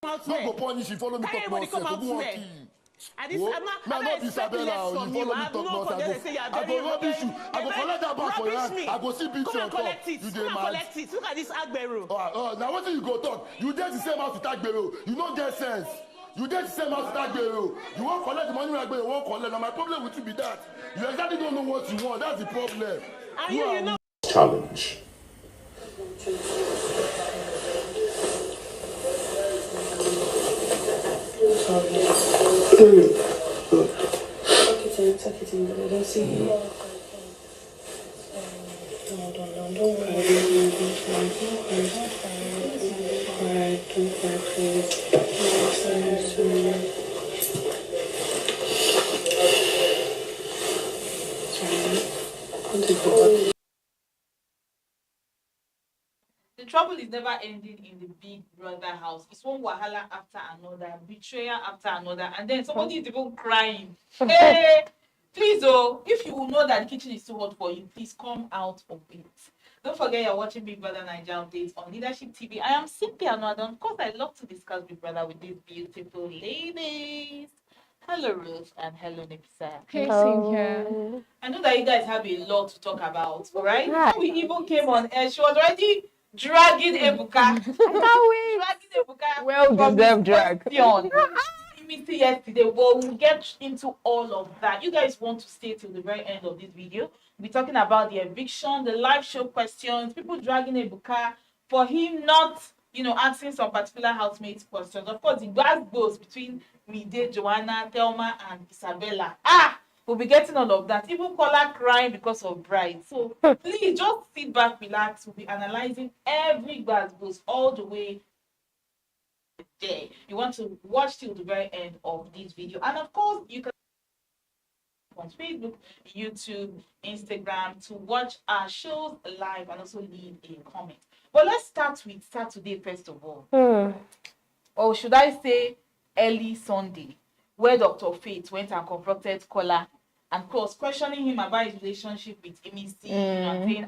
Not go punish you, follow me talk nonsense. And this, I'm not Isabella, you follow me talk nonsense. I go rubbish you. I go collect that back for you. I go see beat you on top. You dey mad. Look at this Agbero. Now what do you go talk? You did the same house with Agbero. You don't get sense. You did the same house with Agbero. You won't collect the money with Agbero. You won't collect. Now my problem with you be that you exactly don't know what you want. That's the problem. And you know. Challenge. Tuck it in, but I don't see you. Don't cry, The trouble is never ending in the big brother house. It's one wahala after another, betrayal after another, and then somebody is even crying. Hey, please, if you know that the kitchen is too hot for you, please come out of it. Don't forget you're watching Big Brother Nigeria updates on Leadership TV. I am Cynthia Anodon. Of course, I love to discuss Big Brother with these beautiful ladies. Hello, Ruth, and hello, Nipsa. Hey, Cynthia. I know that you guys have a lot to talk about, all right? Before we even came on air, she was already dragging Ebuka. I can't wait. Dragging Ebuka. Well deserved drag. Yesterday, well, we'll get into all of that. You guys want to stay till the very end of this video. We'll be talking about the eviction, the live show questions, people dragging Ebuka for him not, asking some particular housemates questions. Of course, the glass goes between Mide, Joanna, Thelma, and Isabella. We'll be getting all of that. Even Kola crying because of bride. So please just sit back, relax. We'll be analyzing every glass goes all the way there. You want to watch till the very end of this video. And of course, you can on Facebook, YouTube, Instagram to watch our shows live and also leave a comment. But let's start with Saturday first of all. Or should I say early Sunday, where Dr. Faith went and confronted Kola and of course questioning him about his relationship with Emisi and saying,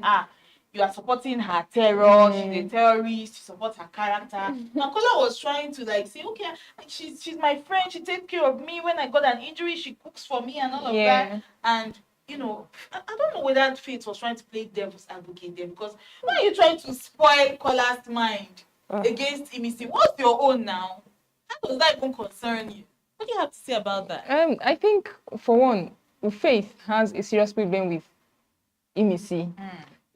you are supporting her terror, she's a terrorist, you support her character. Now Kola was trying to say, okay, she's my friend, she takes care of me. When I got an injury, she cooks for me and all of that. And I don't know whether Faith was trying to play devil's advocate there, because why are you trying to spoil Kola's mind against Emisi? What's your own now? How does that even concern you? What do you have to say about that? I think, for one, Faith has a serious problem with Emisi.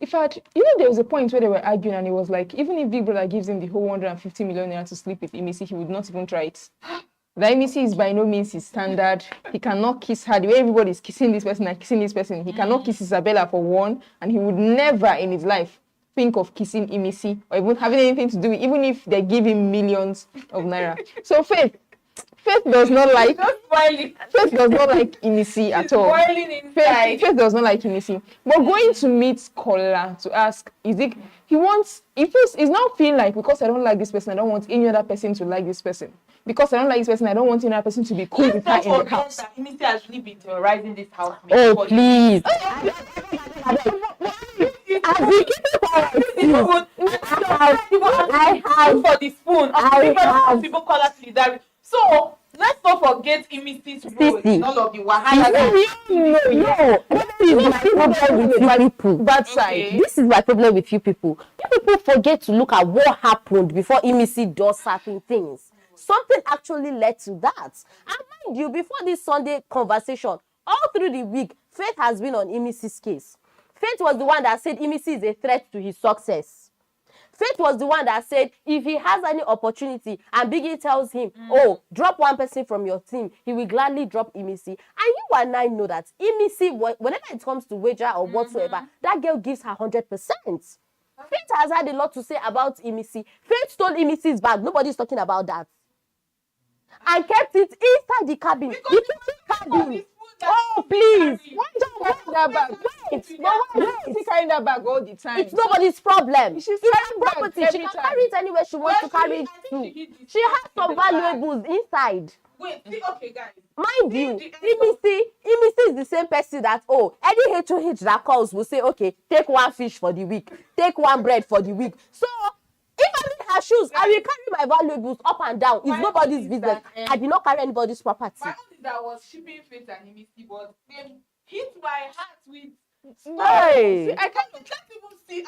In fact, there was a point where they were arguing and it was like, even if Big Brother gives him the whole 150 million naira to sleep with Emisi, he would not even try it. That Emisi is by no means his standard. He cannot kiss her. The way everybody is kissing this person and kissing this person, he cannot kiss Isabella for one, and he would never in his life think of kissing Emisi or even having anything to do with, even if they give him millions of naira. So Faith does not like Emisi at all. Faith does not like Emisi. But going to meet Kola to ask, he's now feeling like, because I don't like this person, I don't want any other person to like this person. Because I don't like this person, I don't want any other person to be cool with her in the house. Emisi has really been terrorizing this house. Oh, please. I have for the spoon. People call us leader. So let's not forget Emisi's role in all of the wahala. This is my problem with you people. You people forget to look at what happened before Emisi does certain things. Something actually led to that. And mind you, before this Sunday conversation, all through the week, Faith has been on Emisi's case. Faith was the one that said Emisi is a threat to his success. Faith was the one that said if he has any opportunity and Biggie tells him, drop one person from your team, he will gladly drop Emisi. And you and I know that Emisi, whenever it comes to wager or whatsoever, that girl gives her 100%. Faith has had a lot to say about Emisi. Faith stole Emisi's bag. Nobody's talking about that. And kept it inside the cabin. The kitchen cabin. Oh, please. Why don't you that bag? Wait. She's carrying that bag all the time. It's nobody's problem. She's carrying property. She can carry it anywhere she wants to carry it to. She has some valuables inside. Wait, okay, guys. Mind you, Emisi is the same person that, any HOH that calls will say, okay, take one fish for the week. Take one bread for the week. So, if I her shoes. I will carry my valuables up and down. It's My nobody's own is business. that, I did not carry anybody's property. My own is that I was shipping Faith and Imisi, but they hit my heart with. Hey. See, I can't even see.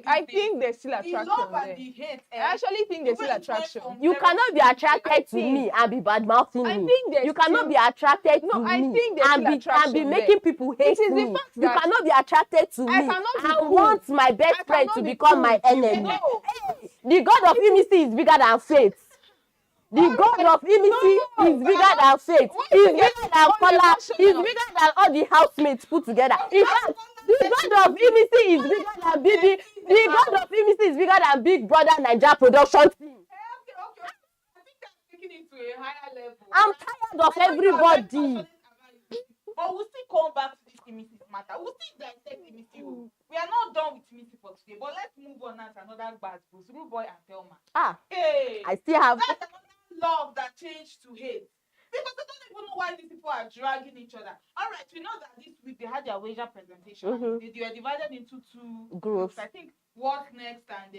I think there's still the attraction love there. and the hate. I actually think there's still attraction. You cannot be attracted to me and be bad mouthing me. I think there's you cannot still, be attracted to I me think there's and still be attraction making people hate It is me. the fact You that cannot be attracted to I me cannot be and cool. want my best I friend to cannot be become cool my with you. enemy. No. The God of Imisi is bigger than faith. The God of Imisi is bigger than faith. He's bigger than Kola. He's bigger than all the housemates put together. In fact, the God of Imisi is bigger than Bibi. The God of Imisi is bigger than Big Brother Naija production team. Okay. I think I'm taking it to a higher level. I'm tired of everybody. But we'll still come back to this Imisi matter. We'll still dissect Imisi. We are not done with Imisi for today, but let's move on now to another bad boost. Ruboy and Thelma. Hey, I still have. that's another love that changed to hate. Because I don't even know why these people are dragging each other. All right, we know that this week they had their wager presentation. They were divided into two groups. I think What's Next and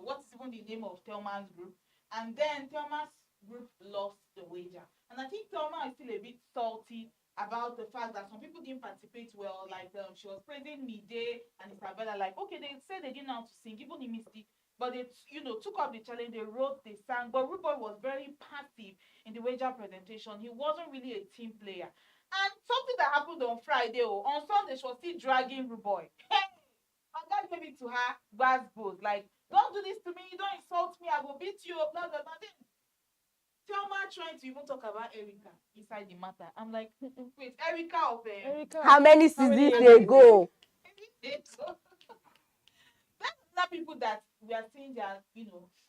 what's even the name of Thelma's group. And then Thelma's group lost the wager. And I think Thelma is still a bit salty about the fact that some people didn't participate well. Like she was praising Mide and Isabella. Like, okay, they said they didn't know how to sing, even in Misty. But they, took up the challenge. They wrote, they sang. But Ruboy was very passive in the wager presentation. He wasn't really a team player. And something that happened on Friday, on Sunday, she was still dragging Ruboy. Hey, and God gave it to her, Gbazgbos. Like, don't do this to me. Don't insult me. I will beat you. Blah, blah, blah. Then Thelma trying to even talk about Erica inside the matter. I'm like, wait, Erica of Erica. How many seasons ago? That's not people that we are saying that,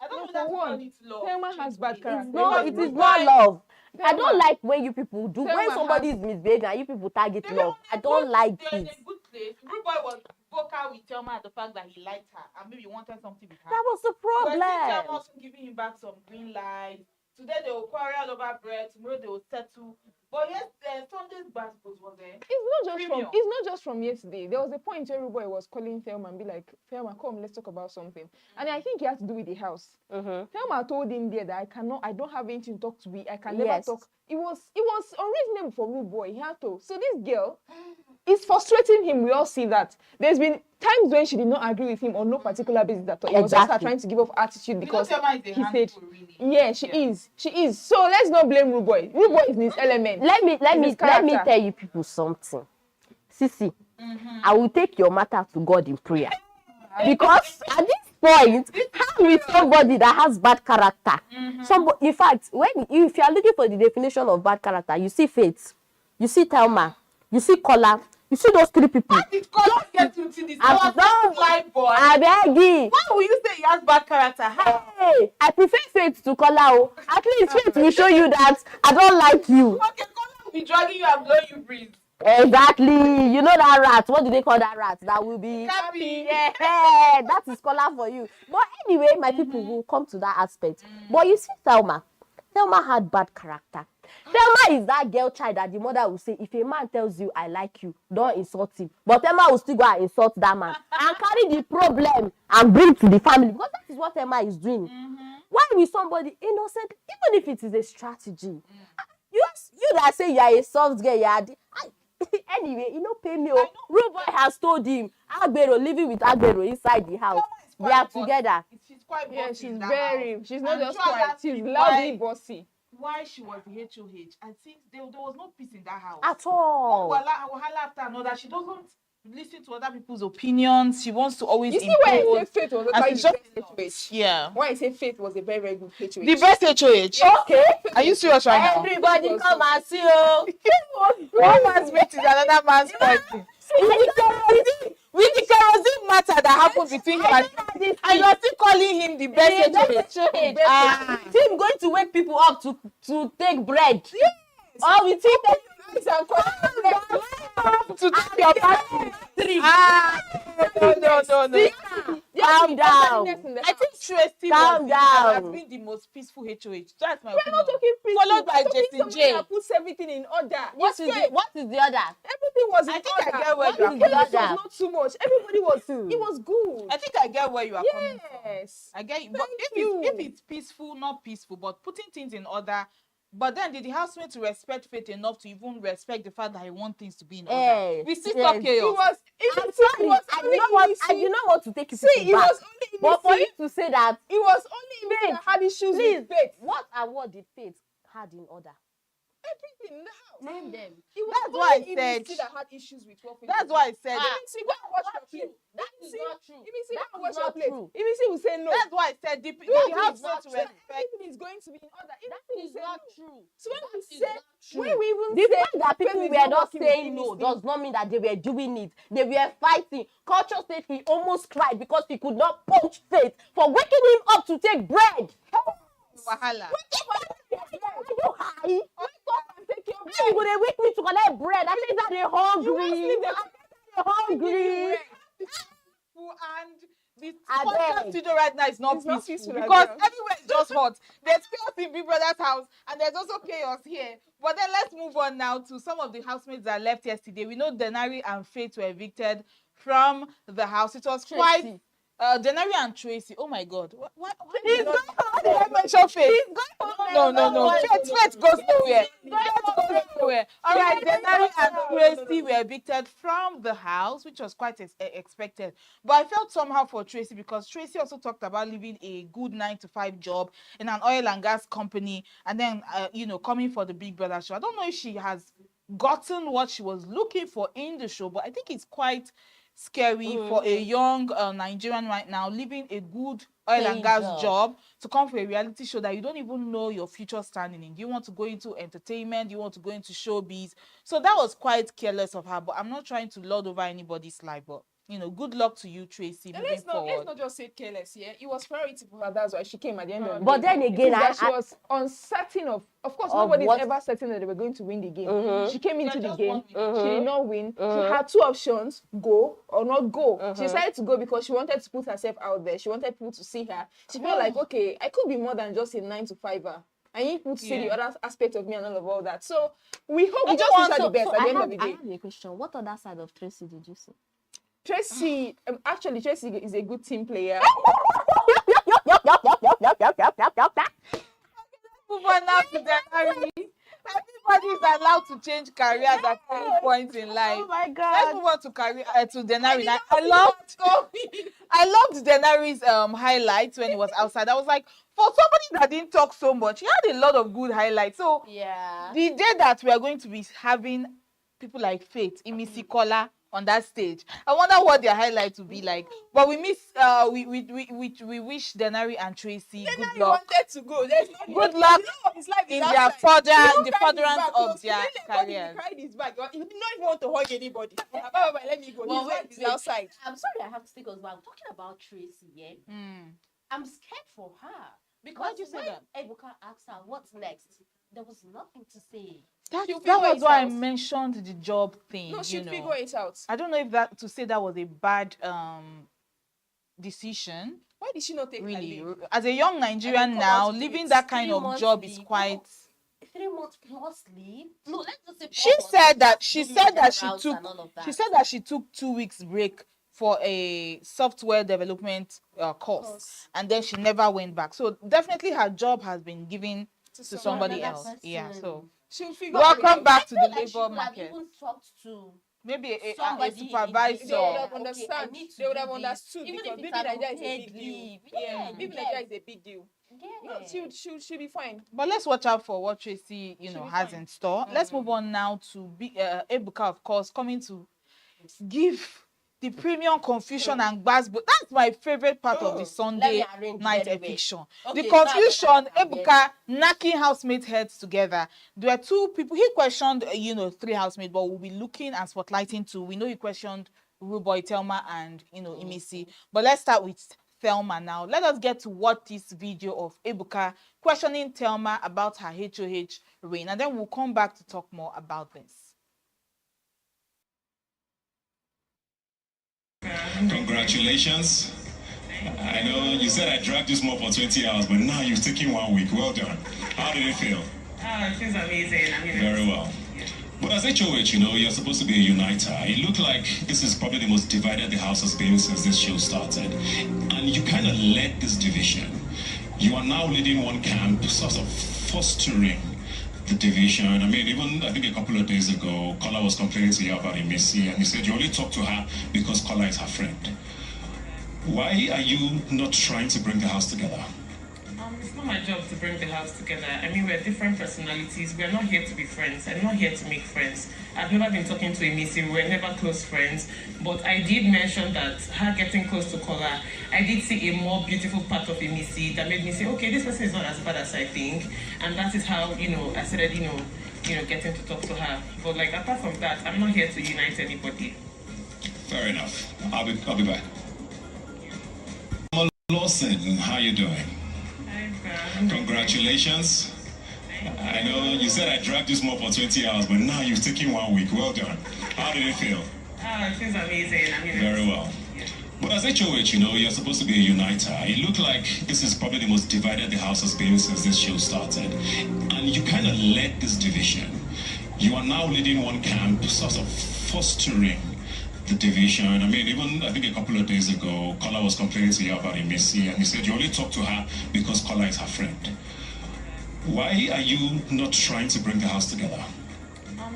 I don't know for that one, it's love. Thelma has bad character. No, it is not love. I Thelma. don't like when you people do. When Thelma somebody is misbehaving and you people target love, I don't like They're in it. a good place. Ruboy was vocal with Thelma at the fact that he liked her and maybe wanted something with her. That was the But Thelma problem. also giving him back some green light. Today they will quarrel over bread. Tomorrow they will settle. But yes, Sunday's Gbazgbos was there. It's not just from yesterday. There was a point where Ruboy was calling Thelma and be like, Thelma, come, let's talk about something. And I think he had to do with the house. Thelma told him there that I don't have anything to talk to me. I can never talk. It was unreasonable for Ruboy. He had to. So this girl is frustrating him. We all see that. There's been times when she did not agree with him on no particular basis at all. It was just her trying to give off attitude because he said, yeah, she is. She is. So let's not blame Ruboy. Ruboy is in his element. Let me tell you people something. Sisi, I will take your matter to God in prayer. Because at this point, how is somebody that has bad character? In fact, if you are looking for the definition of bad character, you see Faith, you see Thelma, you see Kola, you see those three people. How did Kola get into this? I beg you. Why will you say he has bad character? Hey, I prefer Faith to Kola. At least Faith will show you that I don't like you. Okay, Kola will be dragging you and blowing you breeze. Exactly. You know that rat. What do they call that rat? That will be happy. Yeah, that is Kola for you. But anyway, my people will come to that aspect. But you see, Thelma had bad character. Thelma is that girl child that the mother will say, if a man tells you I like you, don't insult him. But Thelma will still go and insult that man and carry the problem and bring to the family, because that is what Thelma is doing. Why will somebody innocent, even if it is a strategy? You that say you are a soft girl, anyway, pay me. Ruboy has told him Agbero living with Agbero inside the house. They are together. She's quite bossy. Yeah, she's not just sure quiet. She's loudly bossy. Why she was the HOH? I think there was no peace in that house. At all. One wahala after another. She doesn't listen to other people's opinions. She wants to always You see why I say Faith was and the best HOH? Yeah. Why I say Faith was a very, very good HOH? The best HOH. Okay. Are you serious right now? Everybody come and see you. One man's mate is another man's person. With the kerosene matter that happened between him and you are still calling him the best HOH. Him going to wake people up to take bread. Yes. Or we think that To take your battery. No. Calm down. I think Tracy Calm has down. been the most peaceful HOH. That's my We're opinion. not talking peaceful. Followed by We're talking Jason somebody J. that puts everything in order. What is the other? Everything was in I think I order. get where you are What is coming the Chaos was other? not too much. Everybody was. It was good. I think I get where you are coming from. Yes. I get you. But Thank if you. it's peaceful, not peaceful, but putting things in order. But then did the housemates respect Faith enough to even respect the fact that I want things to be in order? Yes, We still yes. talk It chaos. was. I'm sorry. I do not want to take you See, people it back. was only But for Missy. you to say that, It was only Missy that had issues please, with Faith. what did Faith had in order? Everything in the house. Name them. It was That's why I only said- Missy that had issues with what Faith That's was why I doing. said. Missy, go and watch your plate. That is Missy, not true. Missy, go That and is watch your not plate. true. Missy will say no. That's why I said the is not housemates true. respect. Everything is going to be in order. That Missy will is say not no. true. So when That we is say, not true. when we even The say fact that Faith people is were not working with saying no Missy, does not mean that they were doing it. They were fighting. Culture said he almost cried because he could not punch Faith for waking him up to take bread. Wahala. You high? You go dey wake me to collect bread. I think that they hungry. They're hungry. And the I podcast beg. studio right now is not It's not peaceful peaceful as because well. everywhere is just hot. There's chaos in Big Brother's house and there's also chaos here. But then let's move on now to some of the housemates that left yesterday. We know Denari and Faith were evicted from the house. It was quite Tracy. Denari and Tracy. Oh my God. Why did I mention Faith? No. Faith goes nowhere. Faith goes nowhere. All right, Denari and Tracy were evicted from the house, which was quite expected. But I felt somehow for Tracy because Tracy also talked about leaving a good 9-to-5 job in an oil and gas company and then, coming for the Big Brother show. I don't know if she has gotten what she was looking for in the show, but I think it's quite scary for a young Nigerian right now leaving a good oil and gas job to come for a reality show that you don't even know your future standing in. Do you want to go into entertainment? Do you want to go into showbiz? So that was quite careless of her, but I'm not trying to lord over anybody's life, but good luck to you, Tracy, And moving let's forward. not just say careless, yeah? It was priority for her. That's why she came at the end of the day. But then again, She was uncertain of course, nobody's ever certain that they were going to win the game. She came into the game. She did not win. She had two options, go or not go. She decided to go because she wanted to put herself out there. She wanted people to see her. She felt like, okay, I could be more than just a 9-to-5er. I need people to see the other aspect of me and all that. So we hope we just wish her the best at the end of the day. I have a question. What other side of Tracy did you see? Tracy, actually, Tracy is a good team player. Move on now to Denari. Everybody is allowed to change careers at any point in life. Oh my God. Let's move on to Denari. Now, I loved Denari's highlights when he was outside. I was like, for somebody that didn't talk so much, he had a lot of good highlights. So Yeah. the day that we are going to be having people like Faith, Imisi, Kola on that stage, I wonder what their highlights will be like. But we wish Denari and Tracy good luck. Wanted to go. There's no Good luck his life in is their outside. furtherance of their careers. He cried his back. He did not even want to hug anybody. Let me go. Well, His life wait, is outside. I'm sorry I have to take us back. I'm talking about Tracy, yeah? I'm scared for her. Because Why'd you say when that? Ebuka asked her, what's next? There was nothing to say. That She'll figure was it why I out. mentioned the job thing. No, she'll figure it out. I don't know if that was a bad decision. Why did she not take her Really, leave? as a young Nigerian come now, out to leaving it. that kind 3 of months job is leave. quite. 3 months plus leave? No, let's just say She 4 months. said that Just she do said that media she rounds took and all of that. she said that she took 2 weeks break for a software development course, and then she never went back. So definitely her job has been given to somebody another else. person. Yeah. So She'll figure welcome it back to the Like she labor could have market. even talked to Maybe a somebody in the- supervisor. They would have Okay, understood. I need to They would do have this. understood Even because if Bibi it's an Nigeria is a unpaid big deal. leave. Yeah, Bibi yes. Nigeria is a big deal. Yeah. No, she'll be fine. But let's watch out for what Tracy, has in store. Let's move on now to Ebuka, of course, coming to give the premium confusion and gbasgbo. That's my favorite part of the Sunday arrange night very well. eviction. Okay, The so confusion, I'm Ebuka knocking housemates' heads together. There were 2 people. He questioned, 3 housemates, but we'll be looking and spotlighting 2. We know he questioned Ruboy, Thelma, and Imisi. But let's start with Thelma now. Let us get to watch this video of Ebuka questioning Thelma about her HOH reign, and then we'll come back to talk more about this. Congratulations. I know you said I dragged you small for 20 hours, but now you've taken 1 week. Well done. How did it feel? It feels amazing. Very well. But as HOH, you're supposed to be a uniter. It looked like this is probably the most divided the house has been since this show started. And you kind of led this division. You are now leading one camp, sort of fostering the division. I mean, even I think a couple of days ago, Kola was complaining to you about Emisi, and you said you only talk to her because Kola is her friend. Why are you not trying to bring the house together? It's not my job to bring the house together. I mean, we're different personalities. We're not here to be friends. I'm not here to make friends. I've never been talking to Emisi. We're never close friends. But I did mention that her getting close to Kola, I did see a more beautiful part of Emisi that made me say, okay, this person is not as bad as I think. And that is how, I started, getting to talk to her. But like, apart from that, I'm not here to unite anybody. Fair enough. I'll be back. Lawson, how you doing? Congratulations. I know you said I dragged you small for 20 hours, but now you've taken 1 week. Well done. How did it feel? It feels amazing. Very well. But as HOH, you're supposed to be a uniter. It looked like this is probably the most divided the house has been since this show started. And you kind of led this division. You are now leading one camp, sort of fostering the division. I mean, even I think a couple of days ago, Kola was complaining to you about Emisi, and you said you only talk to her because Kola is her friend. Why are you not trying to bring the house together?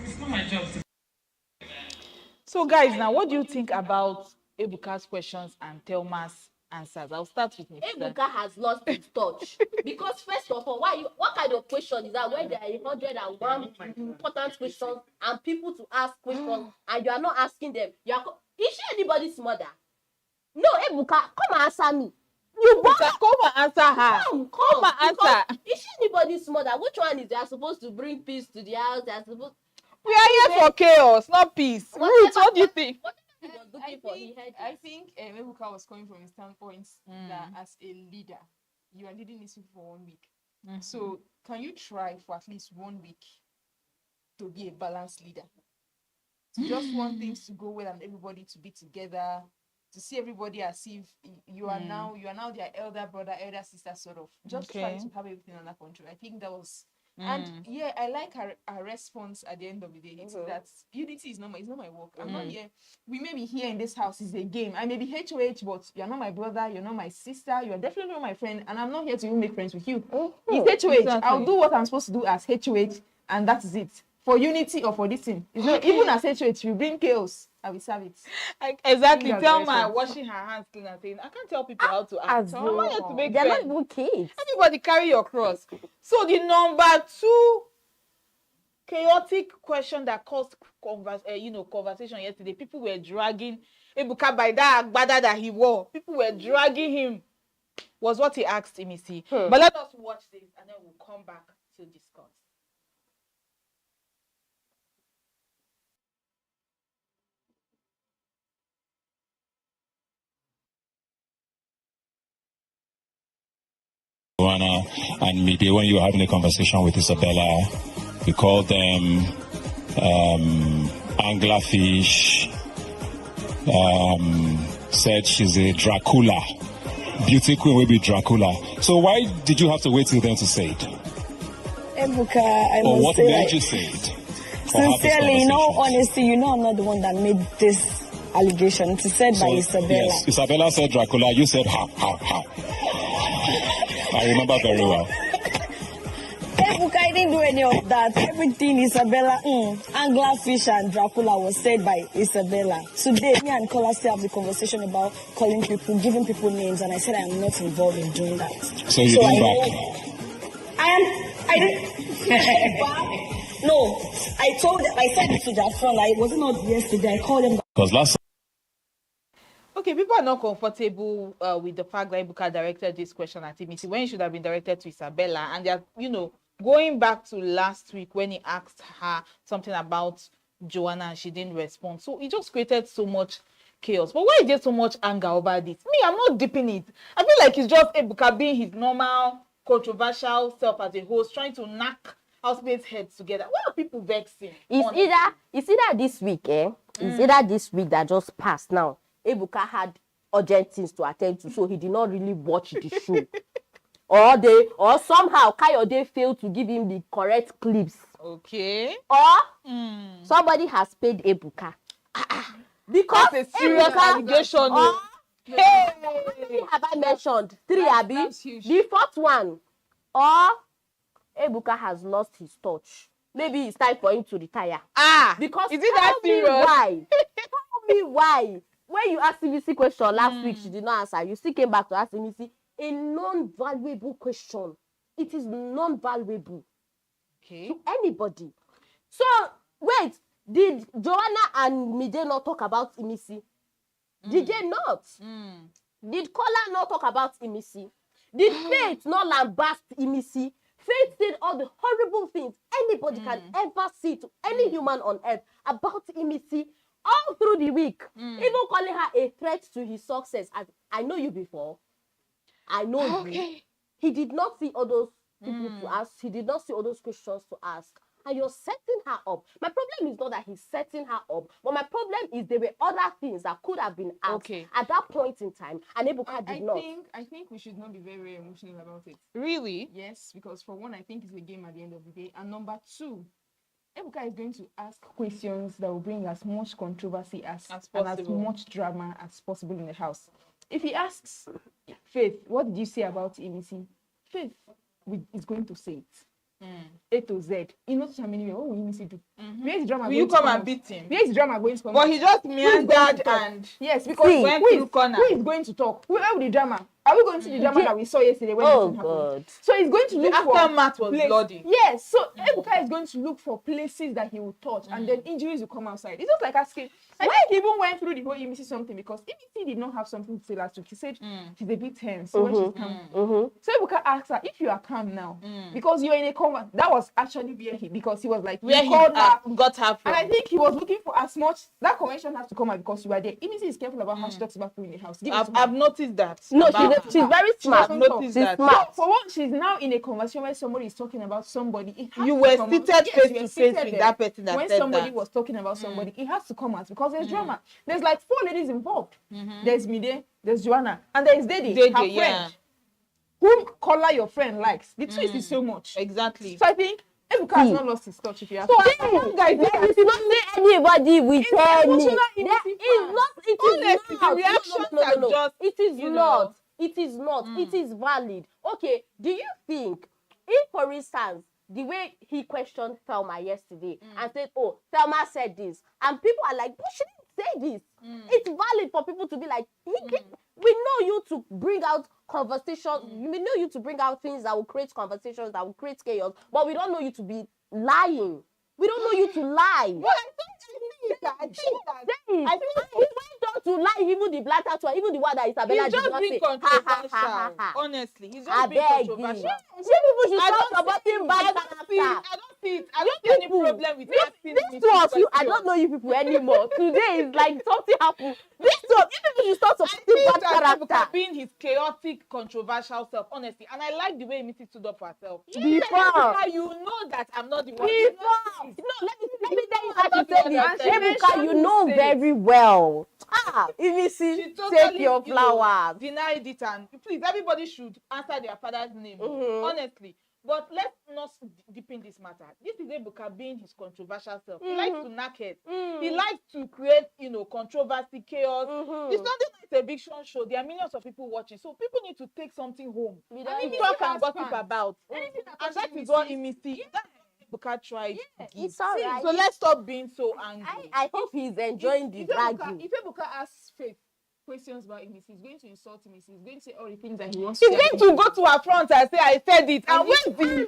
It's not my job to. So guys, now what do you think about Ebuka's questions and Thelma's answers? I'll start with Mr. Ebuka has lost his touch. Because first of all, what kind of question is that when there are 101 important questions and people to ask questions and you are not asking them? Is she anybody's mother? No, Ebuka, come and answer me. Come and answer her. Come and answer. Is she anybody's mother? Which one is they are supposed to bring peace to the house? They are supposed. We are here for chaos, not peace. Ruth, what do you think? I think Ebuka was coming from a standpoint that as a leader, you are leading this for 1 week. So can you try for at least 1 week to be a balanced leader? To just want things to go well and everybody to be together, to see everybody as if you are now their elder brother, elder sister, sort of. Just try to have everything under control. I think that was. And yeah, I like her response at the end of the day. It's that unity is not my work. I'm not here. We may be here in this house, it's a game. I may be HOH, but you're not my brother, you're not my sister, you're definitely not my friend, and I'm not here to even make friends with you. It's HOH. Exactly. I'll do what I'm supposed to do as HOH, and that is it. For unity or for this thing. It's not, even as HOH, you bring chaos, I will serve it. Exactly. Thelma washing her hands clean and saying, I can't tell people how to act. I'm not here to make They're friends. not even kids. Everybody carry your cross. So the number 2 chaotic question that caused conversation yesterday, people were dragging Ebuka by that agbada that he wore. People were dragging him. Was what he asked Emisi. But let us watch this and then we'll come back to discuss. Joanna and Mide, when you were having a conversation with Isabella, you called them anglerfish, said she's a Dracula, beauty queen will be Dracula. So why did you have to wait till then to say it? Ebuka, I Or must what say, made you say it? sincerely, in all honesty, I'm not the one that made this allegation. It's said by Isabella. Yes, Isabella said Dracula, you said how. I remember very well. Ebuka, I didn't do any of that. Everything Isabella, anglerfish and Dracula was said by Isabella. Today, me and Kola still have the conversation about calling people, giving people names, and I said I am not involved in doing that. So you didn't back? I didn't. No, I said it to their friend. It wasn't not yesterday. I called them. Because last. Okay, people are not comfortable with the fact that Ebuka directed this question at Emisi when it should have been directed to Isabella. And they're, going back to last week when he asked her something about Joanna and she didn't respond. So it just created so much chaos. But why is there so much anger over this? Me, I'm not dipping it. I feel like it's just Ebuka being his normal, controversial self as a host, trying to knock housemates' heads together. Why are people vexing? It's either this week, It's either this week that just passed now. Ebuka had urgent things to attend to, so he did not really watch the show. Or somehow Kayode failed to give him the correct clips. Okay. Or somebody has paid Ebuka. Because that's a serious allegation. Hey, have I mentioned 3, Abi? The 4th one, or Ebuka has lost his touch. Maybe it's time for him to retire. Because is it that serious? Why? Tell me why. When you asked Emisi question last week, she did not answer. You still came back to ask Emisi a non-valuable question. It is non-valuable to anybody. So, wait, did Joanna and Mide not talk about Emisi? Did they not? Did Kola not talk about Emisi? Did Faith not lambast Emisi? Faith said all the horrible things anybody can ever see to any human on earth about Emisi all through the week. Even calling her a threat to his success. As I know you before. I know you. He did not see all those people to ask. He did not see all those questions to ask. And you're setting her up. My problem is not that he's setting her up, but my problem is there were other things that could have been asked at that point in time, and Ebuka did not. I think we should not be very, very emotional about it. Really? Yes, because for one, I think it's a game at the end of the day, and number 2, Ebuka is going to ask questions that will bring as much controversy as and as much drama as possible in the house. If he asks Faith, what did you say about Emisi? Faith is going to say it. A to Z. In not so many ways, what will Emisi do? Where is the drama will you come and beat him? Where is the drama going to come? But he just meandered and yes, because who is going to talk? Where will the drama? Are we going to see the drama that we saw yesterday when it happened? So he's going to look for aftermath was bloody. Yes, so Ebuka is going to look for places that he will touch, and then injuries will come outside. It's just like asking. I think he even went through the whole Emisi something because Emisi did not have something to say last week. He said she's a bit tense when she's calm. So Ebuka asked her, if you are calm now, because you're in a coma. That was actually where because he was like, where he got her from. And I think he was looking for as much. That convention has to come out because you are there. Emisi is careful about how she talks about food in the house. I've noticed that. No, she's very smart. Noticed that. Smart. For one, she's now in a conversation where somebody is talking about somebody. You were seated face to face with that person that when said somebody that. was talking about somebody, it has to come out because there's drama. There's like 4 ladies involved. There's Mide, there's Joanna, and there's Dede, her friend. Whom Kola your friend likes. The twist is so much. Exactly. So I think Ebuka has not lost his touch. If you ask me. Guys, you should not say anybody will tell me. It is not. It is valid. Okay, do you think, if for instance, the way he questioned Thelma yesterday and said, oh, Thelma said this, and people are like, but she didn't say this. It's valid for people to be like, we know you to bring out conversations, we know you to bring out things that will create conversations, that will create chaos, but we don't know you to be lying. We don't know you to lie. Well, I think that. He went on to lie, even the black one, even the one that Isabella did not say. He's just being controversial. Honestly, he's just being controversial. People should stop supporting bad character. I don't see any problem with asking this two of you, I don't know you people anymore. Today is like something happened. This two of you people should stop supporting bad character. Being his chaotic, controversial self, honestly. And I like the way Missy stood up for herself. Before you know that I'm not the one. No, let me tell you how to say this. Ebuka, you know very well. Emisi, take your flowers. Denied it, and please, everybody should answer their father's name. Honestly. But let's not deepen this matter. This is Ebuka being his controversial self. He likes to knock it. He likes to create, controversy, chaos. It's not just an eviction show. There are millions of people watching. So people need to take something home. And talk and gossip about. And that is what Emisi. Ebuka tried. It's all right. So let's stop being so angry. I hope he's enjoying the dragging. If Ebuka asks Faith questions about Emisi, he's going to insult Emisi. He's going to say all the things that he wants to say. He's going to go to her front and say, I said it. And where's we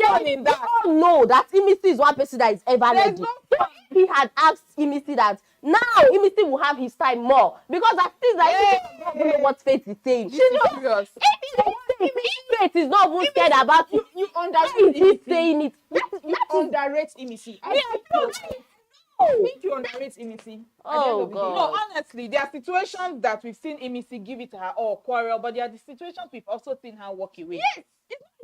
all know that Emisi is one person that is ever ready. If he had asked Emisi that, now Emisi will have his time more. Because at least I don't know what Faith is saying. She's not serious. If Faith is not even scared about it, you underrate Emisi saying it. You underrate Emisi. I think you underrate Imisi. Oh, God. No, honestly, there are situations that we've seen Imisi give it to her or quarrel, but there are the situations we've also seen her walk away. Yes.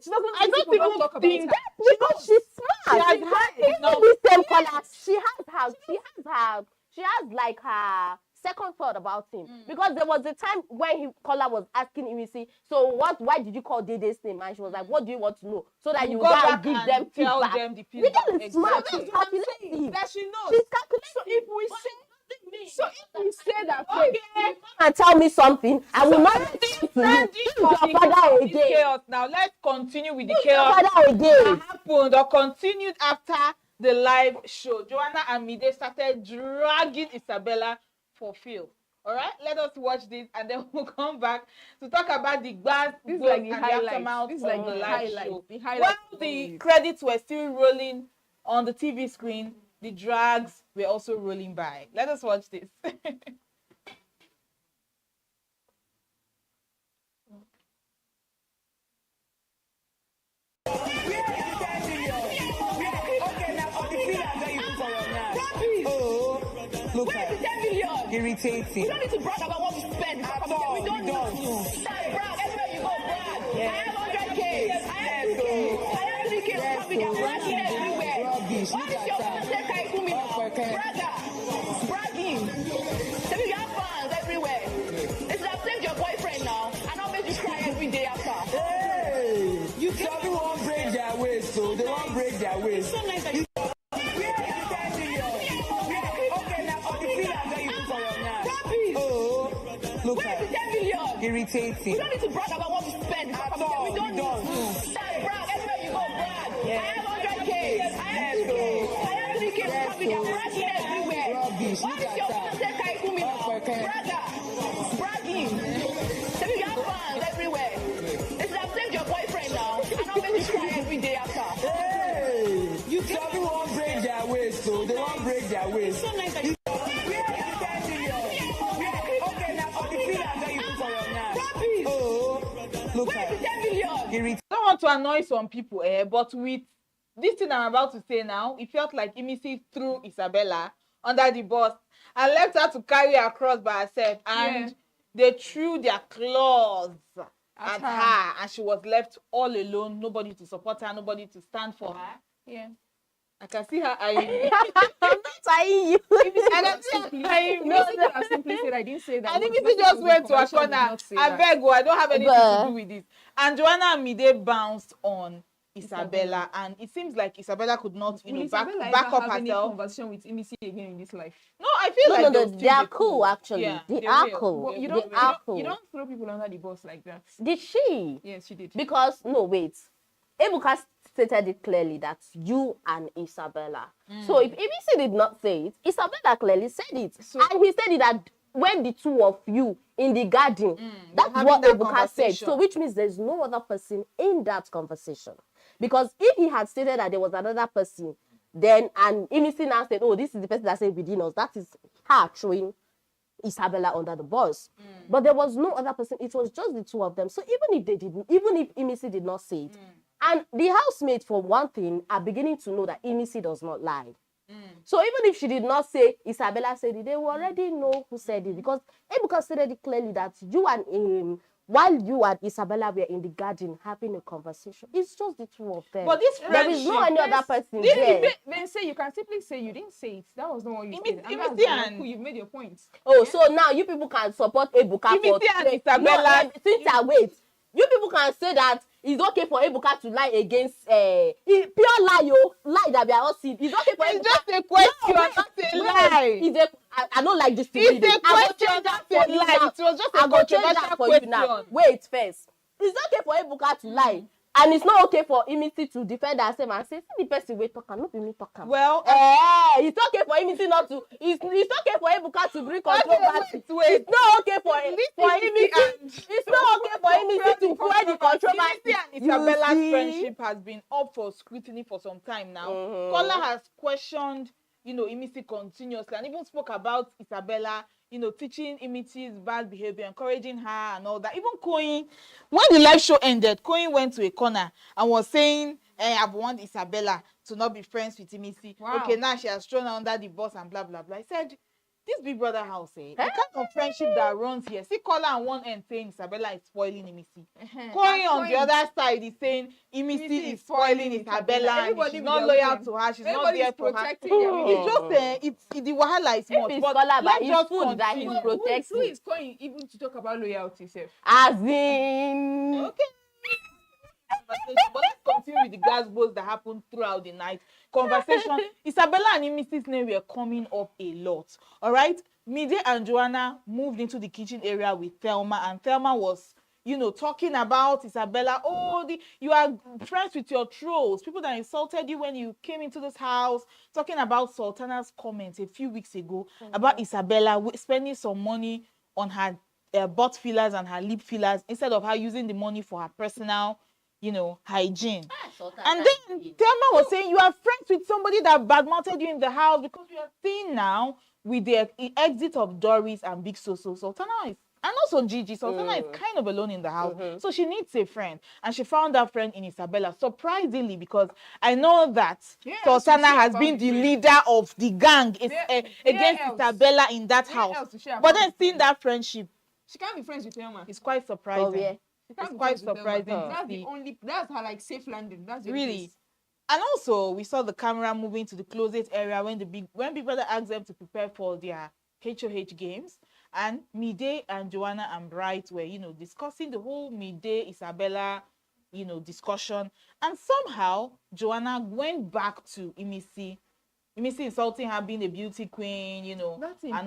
She doesn't. I don't even talk about think her. Because she's smart. She has had enough. This same Kola, she has like her second thought about him. Because there was a time when Kola was asking Imisi, so why did you call Dede's name? And she was like, what do you want to know? So that you go go back and give and them tell feedback. them the feedback. Because it's smart. Exactly. She's calculating. That she knows. She's calculating. So if we say that, Okay. And tell me something, I will not listen to you. Standing This is your for father this again. chaos. Now let's continue with the This is your chaos father again. that happened or continued after the live show. Joanna and Mide started dragging Isabella for Phil. All right, let us watch this and then we'll come back to talk about the bad This is like the and highlights. the aftermath This is of like the the live highlights. show. The highlights While of the it. credits were still rolling on the TV screen, the drags were also rolling by. Let us watch this. Look at it. Irritating. We don't need to brag about what we spend. At all, We don't we don't. need to. Brag. Everywhere you go, brag. Yeah. I have 100K. I have 2K. I have 3K. Yes, We can brag so everywhere. rubbish. What Look is at your that. first take I do me now? Okay. Bragger. Bragging. Tell me you have fans everywhere. It's like save your boyfriend now. And I'll make you cry every day after. Hey! You tell me won't break their waist, so they won't break their waist. So nice that you Look at it. 10 million. Irritating. We don't need to brag about what we spend. At all, We don't we don't. need to. Brag. Everywhere you go, brag. Yeah. I have 100K. I have 2K. I have 3K. Yes, We can so brag everywhere. rubbish. What Look is at your that. first take I do me now? Okay. Bragger. Bragging. Tell me you have fans everywhere. It's like save your boyfriend now. And I'll make you cry every day after. Hey! You tell me won't break their waist, so they won't break their waist. So nice that you Look at it. 10 million. I don't want to annoy some people, but with this thing I'm about to say now, it felt like Imisi threw Isabella under the bus and left her to carry her cross by herself. And they threw their claws at her, and she was left all alone. Nobody to support her, nobody to stand for her. Yeah. I can see her eyeing. I'm not eyeing you. I can see her eyeing. No, I simply said I didn't say that. And Imisi just went to a corner. I beg, I don't have anything to do with this. And Joanna and Mide bounced on Isabella, and it seems like Isabella could not, back up herself. Any herself. conversation with Imisi again in this life. No, I feel like No, they'll they are still be cool actually. Yeah, they they're are real. cool. But you They don't, are cool. you don't throw people under the bus like that. Did she? Yes, she did. Because no, wait. Ebuka stated it clearly that you and Isabella. So if ABC did not say it, Isabella clearly said it. And he said it that when the two of you in the garden, that's what that Ebuka said. So which means there's no other person in that conversation. Because if he had stated that there was another person, then and Imisi now said, oh, this is the person that said within us, that is her throwing Isabella under the bus. But there was no other person, it was just the two of them. So even if Imisi did not say it, and the housemates, for one thing, are beginning to know that Imisi does not lie. So even if she did not say Isabella said it, they will already know who said it. Because Ebuka stated it clearly that you and while you and Isabella were in the garden having a conversation, it's just the two of them. But this there is no any other person there. Then say you can simply say you didn't say it. That was not what you said. You've made your point. Oh, so now you people can support Ebuka for Isabella. No, since I wait, you people can say that it's okay for Ebuka to lie against pure lie, lie that we are all seeing. It's okay for It's just a question, not a lie. I don't like this. It's a question, not a lie. It was just a controversial question. Wait first. It's okay for Ebuka to lie. And it's not okay for Imisi to defend herself and say, see the person we talk, not be me talk. Well, it's okay for Imisi not to. It's okay for Ebuka to bring controversy. It's not okay for Imisi. It's not okay for Imisi to spread the controversy. Imisi and Isabella's friendship has been up for scrutiny for some time now. Kola has questioned, Imisi continuously, and even spoke about Isabella, teaching Imisi's bad behavior, encouraging her and all that. Even Koyins, when the live show ended, Koyins went to a corner and was saying, I've wanted Isabella to not be friends with Imisi. Wow. Okay, now she has thrown her under the bus and blah, blah, blah. I said, this Big Brother house, the kind of friendship that runs here. See, Kola on one end saying Isabella is spoiling Imisi. Koyin on the other side is saying Imisi is spoiling Isabella. And she's not loyal to her. She's not there for her. It's just, the wahala is much. But let's just food that he's protecting. Who is Koyin even to talk about loyalty, self? As in... Okay. But let's continue with the gazebos that happened throughout the night. Conversation. Isabella and Imisi's name were coming up a lot. All right. Mide and Joanna moved into the kitchen area with Thelma, and Thelma was, talking about Isabella. Oh, you are friends with your trolls, people that insulted you when you came into this house. Talking about Sultana's comments a few weeks ago about Isabella spending some money on her butt fillers and her lip fillers instead of her using the money for her personal hygiene. And then Thelma was saying you are friends with somebody that badmouthed you in the house, because we are seeing now with the exit of Doris and Big Soso, Sultana is, and also Gigi, Sultana is kind of alone in the house. So she needs a friend. And she found that friend in Isabella. Surprisingly, because I know that Sultana has been the leader of the gang against Isabella in that house. But then seeing that friendship, she can't be friends with Thelma. It's quite surprising. Oh, yeah. It's quite surprising. That's her safe landing. That's the really. place. And also, we saw the camera moving to the closet area when Big Brother asked them to prepare for their HOH games, and Mide and Joanna and Bright were, discussing the whole Mide Isabella, discussion, and somehow Joanna went back to Imisi insulting her being a beauty queen, and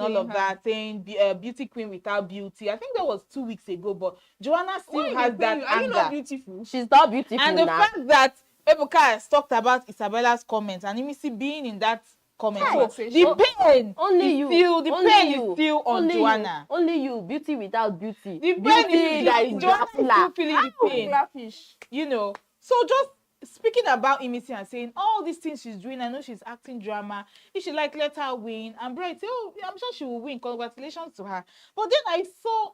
all of that, saying beauty queen without beauty. I think that was 2 weeks ago, but Joanna still has that anger. Are you not beautiful? She's not beautiful. And the fact that Ebuka has talked about Isabella's comments and Imisi being in that comment, so the pain is still on Joanna. Only you, beauty without beauty. The pain is Joanna is still feeling the pain. So just speaking about Imisi and saying all these things she's doing, I know she's acting drama. If she let her win. And Bright say, I'm sure she will win. Congratulations to her. But then I saw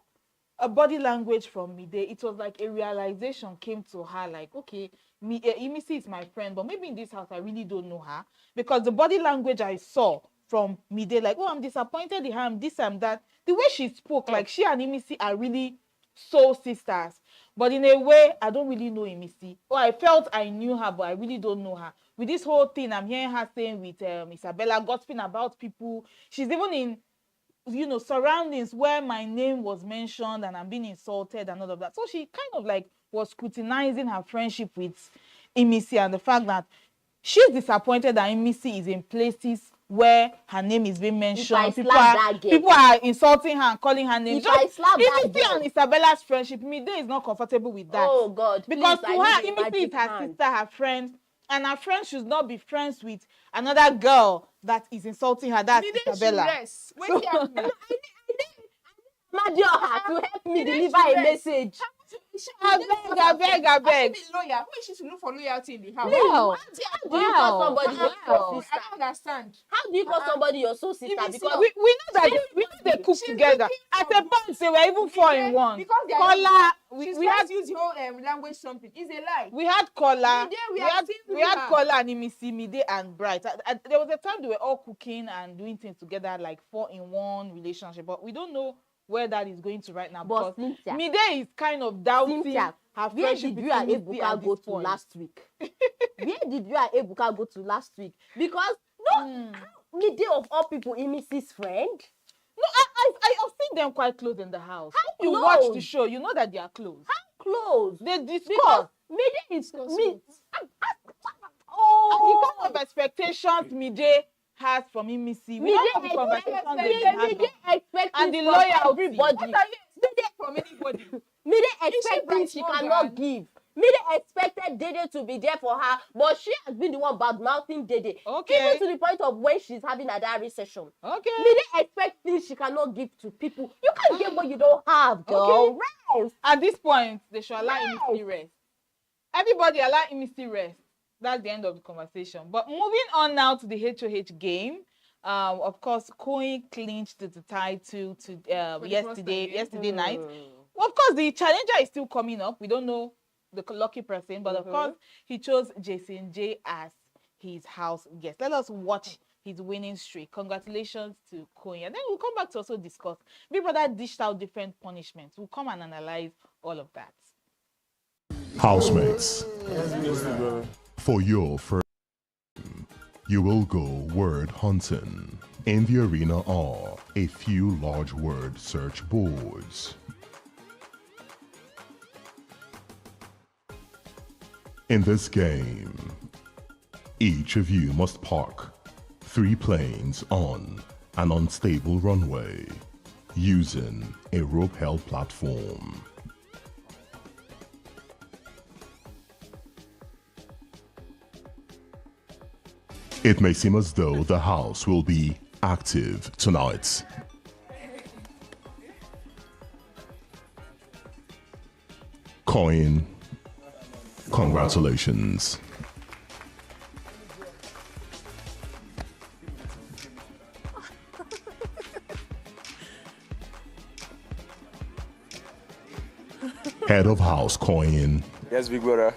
a body language from Mide. It was like a realization came to her, like, okay, Imisi is my friend, but maybe in this house I really don't know her, because the body language I saw from Mide, like, I'm disappointed in her, I'm this and that. The way she spoke, like she and Imisi are really soul sisters. But in a way, I don't really know Imisi. I felt I knew her, but I really don't know her. With this whole thing, I'm hearing her saying with Isabella, gossiping about people. She's even in, surroundings where my name was mentioned and I'm being insulted and all of that. So she kind of was scrutinizing her friendship with Imisi, and the fact that she's disappointed that Imisi is in places where her name is being mentioned. People are insulting her and calling her name. Imisi and Isabella's friendship, Mide is not comfortable with that. Oh God! Because to her, Imisi is her sister, her friend, and her friend should not be friends with another girl that is insulting her. That's Isabella. I need her to help me deliver a message. I beg. Be lawyer. Who is she to look for loyalty in the house? How do you call somebody your soul sister? I don't understand. How do you call somebody your soul sister? Because we know that they cook together. At a point, they were even 4 in 1. Because Kola, we had to use the whole language something. It's a lie. We had Kola. We had Kola and Imisi, Mide and Bright. There was a time they were all cooking and doing things together, like 4 in 1 relationship. But we don't know where that is going to right now, because Mide is kind of doubting her friendship. Where did you and Ebuka go to last week? Where did you and Ebuka go to last week? Because Mide of all people, Imisi's friend. No, I've seen them quite close in the house. How you close? Watch the show, you know that they are close. How close? They discuss. Because Mide is me. The kind of expectations Mide has from Imisi. We don't have the conversation and the loyalty. Everybody. From anybody. Mide expecting she cannot give. Mide expected Dede to be there for her, but she has been the one bad-mouthing Dede. Okay. Even to the point of when she's having a diary session. Okay. Mide expects things she cannot give to people. You can't give what you don't have, girl. Okay. Rest. At this point, they should allow Imisi rest. Everybody allow Imisi rest. That's the end of the conversation. But moving on now to the HOH game. Of course, Koyins clinched the title to yesterday night. Well, of course, the challenger is still coming up. We don't know the lucky person, but of course he chose Jason J as his house guest. Let us watch his winning streak. Congratulations to Koyins. And then we'll come back to also discuss. Big Brother dished out different punishments. We'll come and analyze all of that. Housemates, for your first you will go word hunting. In the arena are a few large word search boards. In this game, each of you must park 3 planes on an unstable runway using a rope-held platform. It may seem as though the house will be active tonight. Koyins, congratulations. Head of house, Koyins. Yes, big brother.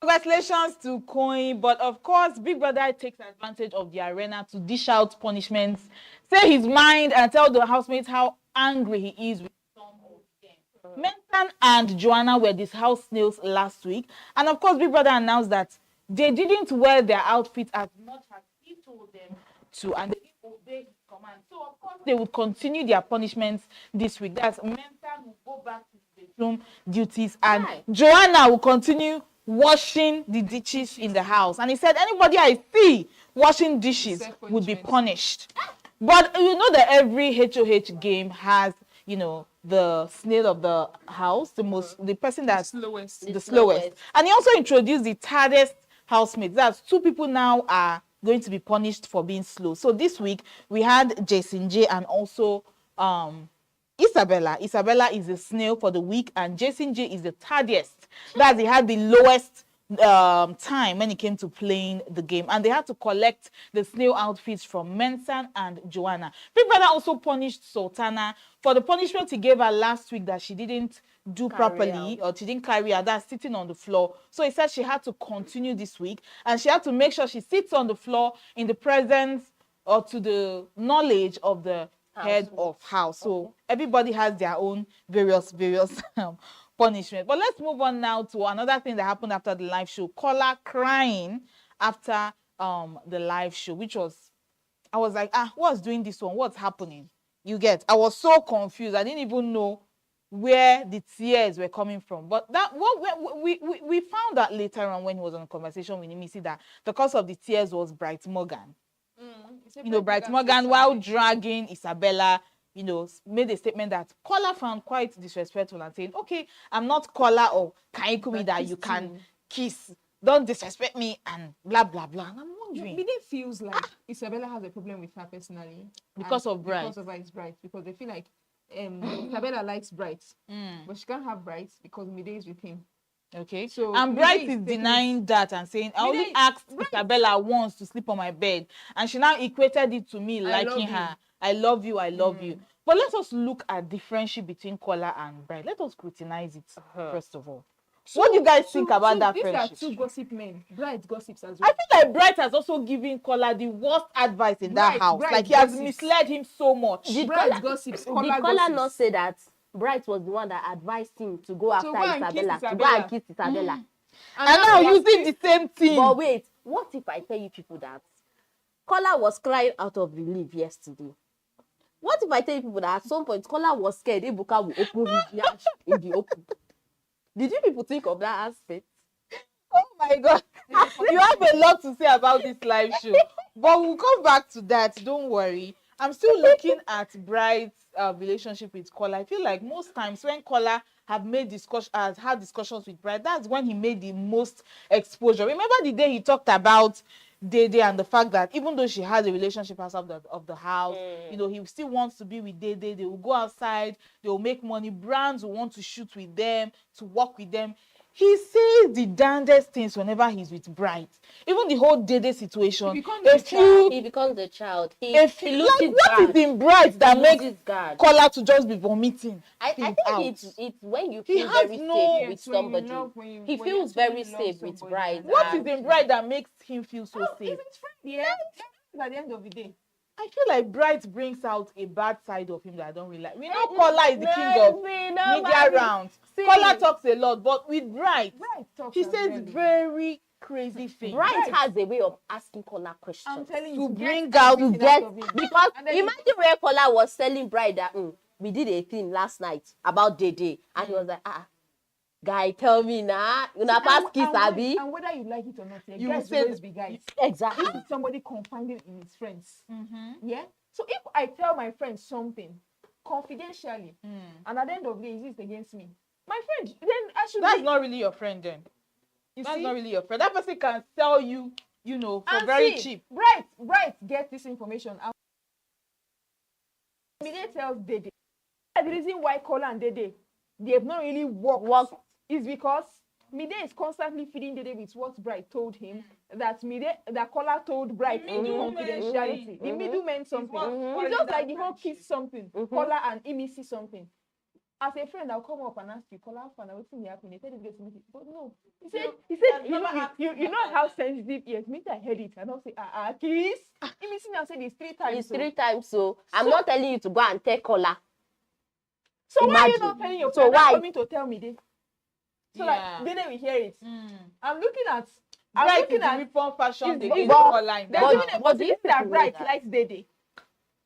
Congratulations to Koyins, but of course, Big Brother takes advantage of the arena to dish out punishments, say his mind, and tell the housemates how angry he is with some of them. Mentan and Joanna were these house snails last week, and of course, Big Brother announced that they didn't wear their outfits as much as he told them to, and they didn't obey his command. So, of course, they would continue their punishments this week. That's Mentan will go back to his bedroom duties, and Joanna will continue washing the dishes in the house. And he said anybody I see washing dishes would be punished. But you know that every HOH game has, you know, the snail of the house, the person that's the slowest. And he also introduced the tiredest housemates. That's 2 people now are going to be punished for being slow. So this week we had Jason J and also Isabella. Isabella is the snail for the week, and Jason J is the tardiest. That he had the lowest time when it came to playing the game, and they had to collect the snail outfits from Mensan and Joanna. Big Brother also punished Sultana for the punishment he gave her last week that she didn't do properly, or she didn't carry out, that's sitting on the floor. So he said she had to continue this week, and she had to make sure she sits on the floor in the presence or to the knowledge of the head of house. So everybody has their own various punishment. But let's move on now to another thing that happened after the live show. Kola crying after the live show, which was, I was like, what's doing this one? What's happening? You get, I was so confused. I didn't even know where the tears were coming from. But that we found out later on when he was on a conversation with Imisi that the cause of the tears was Bright Morgan. You know, Bright Morgan, while dragging Isabella, you know, made a statement that Kola found quite disrespectful and saying, okay, I'm not Kola or Kaikumi that you can kiss. Don't disrespect me and blah, blah, blah. And I'm wondering. It feels like Isabella has a problem with her personally. Because of Bright. Because of her is Bright. Because they feel like Isabella likes Bright. But she can't have Bright because Mide is with him. Okay. So and Bright is denying that and saying, I only asked Isabella once to sleep on my bed. And she now equated it to me liking her. I love you, I love you. But let us look at the friendship between Kola and Bright. Let us scrutinize it first of all. So, what do you guys think about that friendship? These are 2 gossip men. Bright gossips as well. I feel like Bright has also given Kola the worst advice in that house. Bright like he has misled him so much. Bright gossips. Did Kola not say that Bright was the one that advised him to go after Isabella, to go and kiss Isabella? And now using the same thing. But wait, what if I tell you people that Kola was crying out of relief yesterday? What if I tell you people that at some point Kola was scared Ebuka will open his yash in the open? Did you people think of that aspect? Oh my God. You have a lot to say about this live show. But we'll come back to that. Don't worry. I'm still looking at Bright's relationship with Kola. I feel like most times when Kola had discussions with Bright, that's when he made the most exposure. Remember the day he talked about Dede and the fact that even though she has a relationship outside of the house, you know, he still wants to be with Dede. They will go outside, they will make money. Brands will want to shoot with them, to work with them. he says the damnedest things whenever he's with Bright. Even the whole Dede situation. He becomes the child. He loses what is in Bright that makes Kola to just be vomiting? I think it's when you feel very safe with somebody. He feels very safe with Bright. What is in Bright that makes him feel so safe? He's his friend, yeah. At the end of the day. I feel like Bright brings out a bad side of him that I don't really like. We know Kola is the king of media rounds. Kola talks a lot, but with Bright he says very crazy things. Bright has a way of asking Kola questions. I'm telling to you, bring out to get because imagine where Kola was telling Bright that we did a thing last night about Dede, and he was like, guy, tell me now, una pass kiss abi. And whether you like it or not, you guys say always be guys. Exactly. This is somebody confiding in his friends. Yeah. So if I tell my friend something confidentially, and at the end of the day, is it against me? My friend, then I should. That's not really your friend, then. That's not really your friend. That person can sell you, for very cheap. Bright, get this information out. Mide tells Dede. The reason why Kola and Dede, they have not really worked is because Mide is constantly feeding Dede with what Bright told him. That Kola told Bright confidentiality. The middle meant something. It's just like the whole kiss something. Kola and Imisi something. As a friend, I'll come up and ask you, Kola, what's in the happen? He said it's going to meet it. But no. He said, you know how sensitive he is. Me, I heard it. And I'll say, kiss. Imisi now said it's 3 times. It's 3 times, so I'm not telling you to go and tell Kola. So why are you not telling your friend? Why coming to tell me this? So like, then we hear it. I'm looking at reform fashion. But do you see that Bright likes Dede?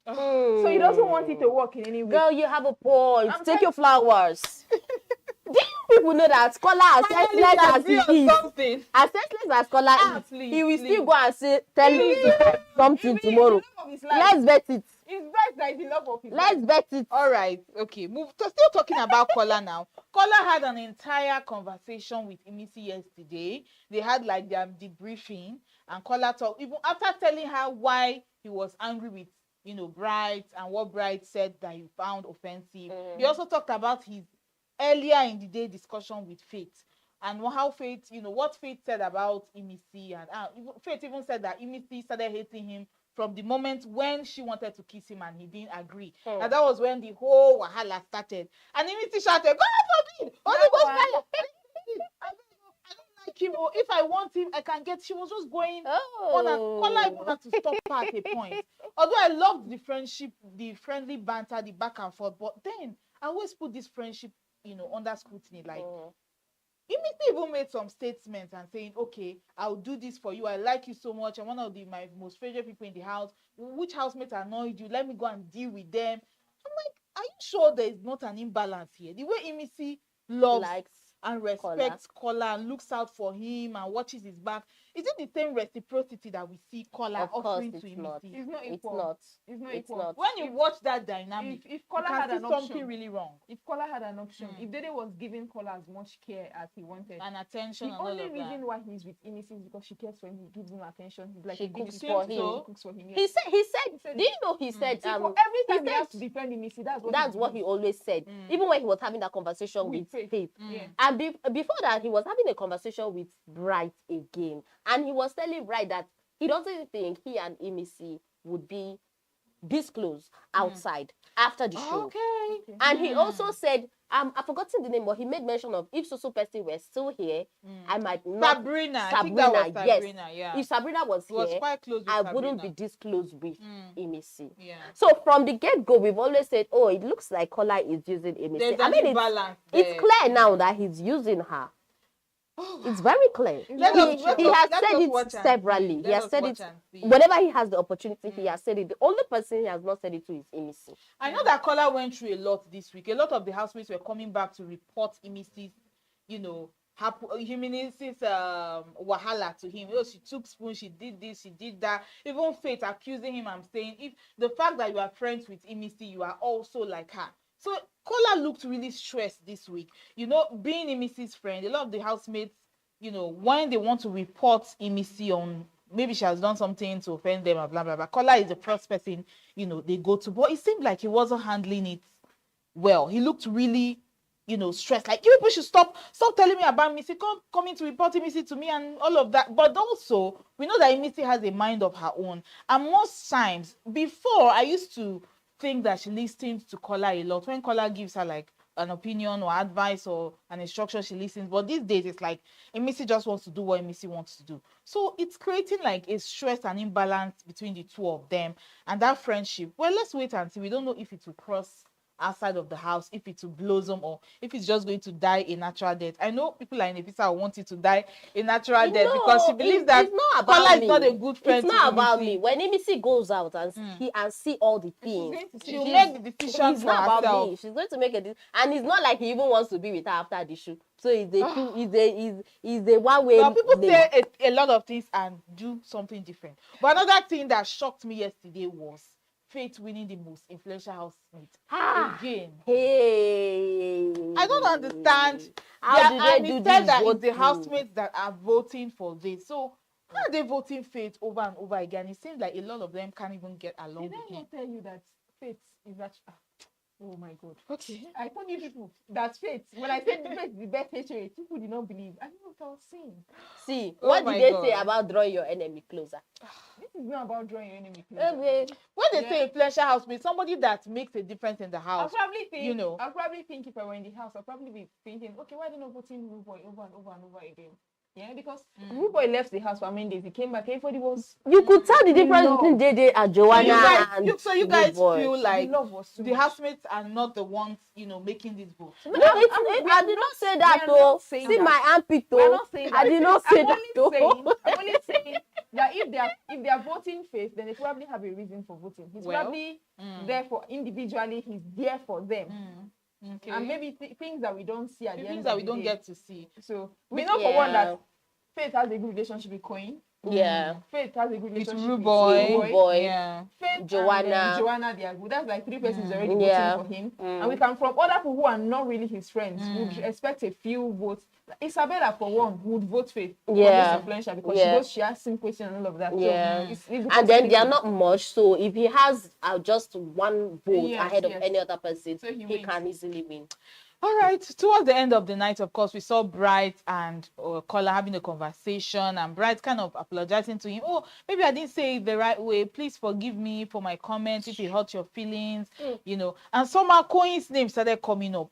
So he doesn't want it to work in any way. Girl, you have a point. Take your flowers. Do you people know that Kola as senseless as he is? As senseless as Kola is, he will still go and tell you something tomorrow. Let's bet it. It's Bright that is the love of his life. Let's bet it. All right, okay. Still talking about Kola now. Kola had an entire conversation with Imisi yesterday. They had like their debriefing, and Kola talked even after telling her why he was angry with Bright and what Bright said that he found offensive. He also talked about his earlier in the day discussion with Faith and how Faith, what Faith said about Imisi, and Faith even said that Imisi started hating him from the moment when she wanted to kiss him and he didn't agree. And that was when the whole wahala started. And Imisi shouted, "God forbid! Holy Ghost fire! I don't like him. Or if I want him, I can get." She was just going on, and Kola even had to stop her at a point. Although I loved the friendship, the friendly banter, the back and forth, but then I always put this friendship, under scrutiny. Like, Imisi even made some statements and saying, "Okay, I'll do this for you. I like you so much. I'm one of my most favorite people in the house. Which housemate annoyed you? Let me go and deal with them." I'm like, are you sure there is not an imbalance here? The way Imisi loves and respects Kola and looks out for him and watches his back, is it the same reciprocity that we see Kola offering to Imisi? It's not equal. It's not equal. When you watch that dynamic, if Kola had an something option, really wrong. If Kola had an option, if Dede was giving Kola as much care as he wanted and attention, the and only all of reason that. why he's with Imisi is because she cares for him. He gives him attention. He's like She a big cooks sister. for him. She cooks for him. He said. Do you know he said? See, for every time he has to defend Imisi, that's what he always said. Even when he was having that conversation with Faith. And before that, he was having a conversation with Bright again, and he was telling Bright that he doesn't think he and Imisi would be this close outside after the show. Okay. And he also said, I've forgotten the name, but he made mention of if Susu Pesti were still here, I might not. Sabrina, I think that was Sabrina, yes. yeah. If Sabrina was He was here, quite close with I Sabrina. wouldn't be this close with Imisi. Yeah. So from the get-go, we've always said, oh, it looks like Kola is using Imisi. There's an imbalance it's clear now that he's using her. It's very clear. He has said it severally. He has said it whenever he has the opportunity. He has said it. The only person he has not said it to is Imisi. I know that Kola went through a lot this week. A lot of the housemates were coming back to report Imisi's, Imisi's wahala to him. Oh, she took spoon, she did this, she did that. Even Faith accusing him. I'm saying, if the fact that you are friends with Imisi, you are also like her. So Kola looked really stressed this week. Being Imisi's friend, a lot of the housemates, when they want to report Imisi on maybe she has done something to offend them, and blah, blah, blah. Kola is the first person, they go to. But it seemed like he wasn't handling it well. He looked really, stress. Like, you people should stop telling me about Missy, coming to report Missy to me and all of that. But also, we know that Missy has a mind of her own. And most times, before, I used to think that she listens to Kola a lot. When Kola gives her like an opinion or advice or an instruction, she listens. But these days, it's like Missy just wants to do what Missy wants to do. So it's creating like a stress and imbalance between the two of them. And that friendship, well, let's wait and see. We don't know if it will cross outside of the house, if it will blossom or if it's just going to die a natural death. I know people are in a visa who want it to die a natural death because she believes that Kola is not a good friend. It's not about me. When Emisi goes out and see all the things, she'll make the decision for herself. About me. She's going to make a decision, and it's not like he even wants to be with her after the shoot. So it's the one way. Well, people say a lot of things and do something different. But another thing that shocked me yesterday was Faith winning the most influential housemate again. Hey, I don't understand. How do they do said this? That it's the housemates that are voting for this. So how are they voting Faith over and over again? It seems like a lot of them can't even get along. Did I not tell you that Faith is actually? Oh my God. Okay. I told you people that Faith, when I said Faith is the best HOH, people did not believe. I don't know what I was saying. See, what did they say about drawing your enemy closer? This is not about drawing your enemy closer. Okay. When they say influential housemate, somebody that makes a difference in the house. I'll probably think if I were in the house, I'll probably be thinking, okay, why are they not voting Rude Boy over and over and over again? Yeah, because Rude Boy left the house for many days. He came back. Everybody was. You could tell the difference between JJ and Joanna. You guys feel like the housemates are not the ones, making this vote. No, I did not say that though. See my armpit though. I did not say that though. I'm only saying that if they are voting Faith, then they probably have a reason for voting. He's probably there for individually. He's there for them. Okay. And maybe things that we don't see at the end things that we don't get to see. So we know for one that Faith has a good relationship with Koyins. Yeah. Faith has a good relationship with Rude Boy. Yeah. Faith Joanna. And Joanna, they are good. That's like 3 persons already voting for him. And we can, from other people who are not really his friends, would expect a few votes. Isabella, for one, would vote Faith. Yeah. Influential because she has some question and all of that. Yeah. So and then they are not much. So if he has just one vote ahead of any other person, so he can easily win. All right, towards the end of the night, of course, we saw Bright and Kola having a conversation, and Bright kind of apologizing to him. Oh, maybe I didn't say it the right way. Please forgive me for my comments if it hurt your feelings, And somehow Koyins' name started coming up.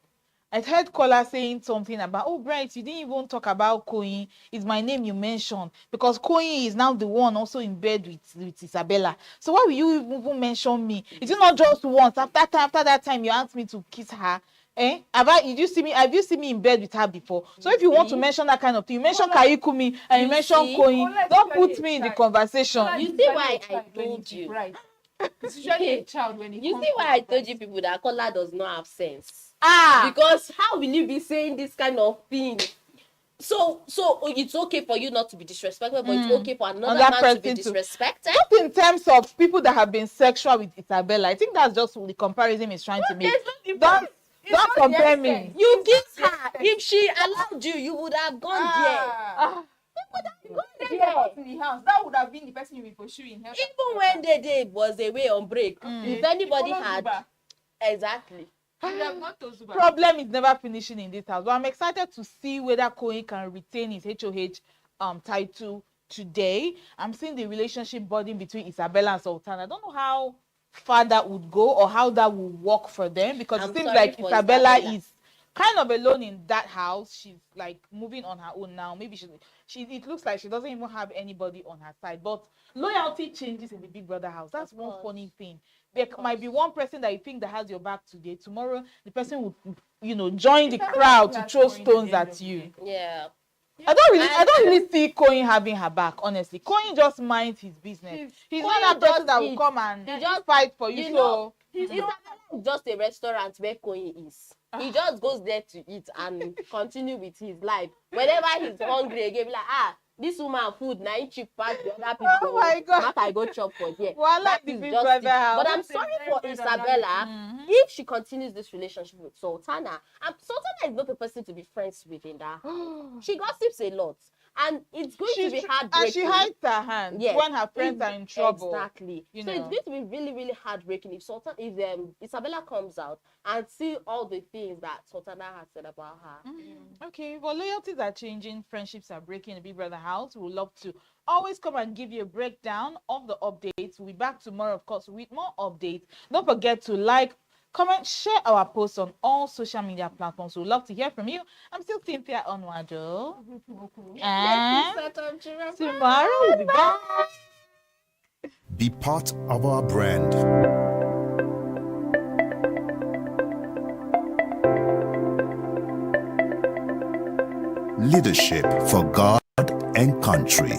I heard Kola saying something about, oh, Bright, you didn't even talk about Koyin. It's my name you mentioned. Because Koyin is now the one also in bed with Isabella. So why will you even mention me? Is it not just once? After that time, you asked me to kiss her. Have you seen me in bed with her before? So if you want to mention that kind of thing, you mention Kaikumi and you mention Koyin. Don't put me in the conversation. You see why I told you? Right. It's usually a child when you see why I told you people that Kola does not have sense. Because how will you be saying this kind of thing? So it's okay for you not to be disrespectful, but it's okay for another man to be disrespected. Just in terms of people that have been sexual with Isabella, I think that's just the comparison he's trying to make. Don't compare me. You kissed her. If she allowed you, you would have gone there. To the house. That would have been the person you were pursuing. Even when they was away on break, if anybody had exactly. Problem is never finishing in this house. But I'm excited to see whether Koyin can retain his HOH title today. I'm seeing the relationship budding between Isabella and Sultan. I don't know how far that would go or how that will work for them, because it seems like Isabella is kind of alone in that house. She's like moving on her own now. Maybe it looks like she doesn't even have anybody on her side. But loyalty changes in the Big Brother house. That's one funny thing. There might be one person that you think that has your back today. Tomorrow, the person would, join the crowd to throw stones at you. Yeah. I don't really see Koyin having her back, honestly. Koyin just minds his business. He's not that person that will come and just fight for you. He's just a restaurant where Koyin is. He just goes there to eat and continue with his life. Whenever he's hungry again, be like, this woman food now cheap past the other people. Oh my God. Not I go chop for there. Well, like the Big Brother house. But I'm sorry for Isabella. If she continues this relationship with Sultana, Sultana is not a person to be friends with in that. She gossips a lot. And it's going to be heartbreaking. And she hides her hand when her friends are in trouble. Exactly. You so know. it's going to be really, really heartbreaking if Isabella comes out and see all the things that Sultana has said about her. Okay, well, loyalties are changing, friendships are breaking in the Big Brother house. We would love to always come and give you a breakdown of the updates. We'll be back tomorrow, of course, with more updates. Don't forget to like, comment, share our posts on all social media platforms. We'd love to hear from you. I'm still Cynthia Onwado. And tomorrow we'll be back. Be part of our brand. Leadership for God and country.